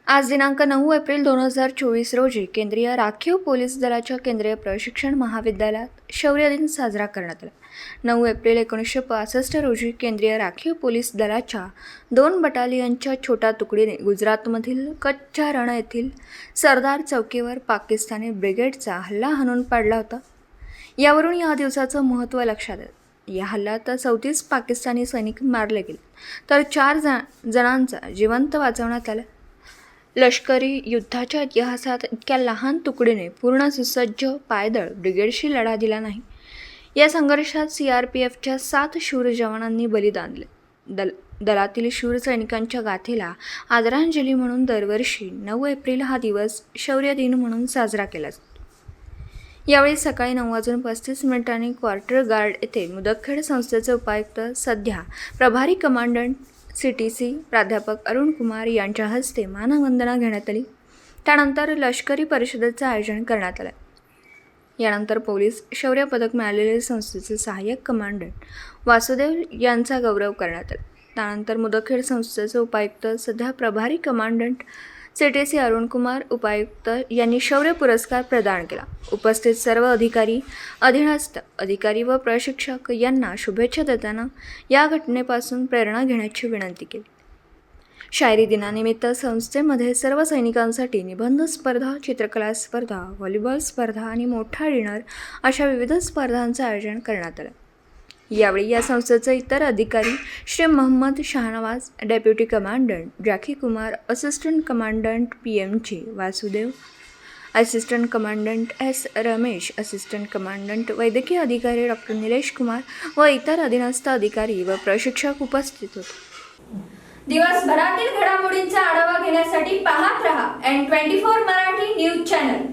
आज दिनांक 9 एप्रिल 2024 रोजी केंद्रीय राखीव पोलीस दलाच्या केंद्रीय प्रशिक्षण महाविद्यालयात शौर्य दिन साजरा करण्यात आला. 9 एप्रिल 1965 रोजी केंद्रीय राखीव पोलीस दलाच्या 2 बटालियनच्या छोट्या तुकडीने गुजरातमधील कच्छच्या रण येथील सरदार चौकीवर पाकिस्तानी ब्रिगेडचा हल्ला हाणून पाडला होता. यावरून या दिवसाचं महत्त्व लक्षात येतं. या हल्ल्यात 34 पाकिस्तानी सैनिक मारले गेले तर 4 जणांचा जिवंत वाचवण्यात आला. लष्करी युद्धाच्या इतिहासात इतक्या लहान तुकडीने पूर्ण सुसज्ज पायदळ ब्रिगेडशी लढा दिला नाही. या संघर्षात CRPFच्या 7 शूर जवानांनी बलिदान दिले. दलातील शूर सैनिकांच्या गाथेला आदरांजली म्हणून दरवर्षी 9 एप्रिल हा दिवस शौर्य दिन म्हणून साजरा केला जातो. यावेळी सकाळी 9:35 क्वार्टर गार्ड येथे मुदखेड संस्थेचे उपायुक्त सध्या प्रभारी कमांडंट CTC प्राध्यापक अरुण कुमार यांच्या हस्ते मानवंदना घेण्यात आली. त्यानंतर लष्करी परिषदेचे आयोजन करण्यात आले. यानंतर पोलीस शौर्य पदक मिळालेले संस्थेचे सहाय्यक कमांडंट वासुदेव यांचा गौरव करण्यात आला. त्यानंतर मुदखेड संस्थेचे उपायुक्त सध्या प्रभारी कमांडंट CTC अरुण कुमार उपायुक्त यांनी शौर्य पुरस्कार प्रदान केला. उपस्थित सर्व अधिकारी, अधीनस्थ अधिकारी व प्रशिक्षक यांना शुभेच्छा देताना या घटनेपासून प्रेरणा घेण्याची विनंती केली. शायरी दिनानिमित्त संस्थेमध्ये सर्व सैनिकांसाठी निबंध स्पर्धा, चित्रकला स्पर्धा, व्हॉलीबॉल स्पर्धा आणि मोठा डिनर अशा विविध स्पर्धांचे आयोजन करण्यात आले. यावेळी या संस्थेचे इतर अधिकारी Shri Mohammad Shahnawaz, deputy commandant Jacky Kumar, assistant commandant PMG Vasudev, assistant commandant S Ramesh, assistant commandant वैद्यकीय अधिकारी डॉक्टर निलेश कुमार व इतर अधीनस्थ अधिकारी व प्रशिक्षक उपस्थित होते. दिवसभरातील घडामोडींचा आढावा घेण्यासाठी पाहत रहा N24 मराठी न्यूज चॅनल.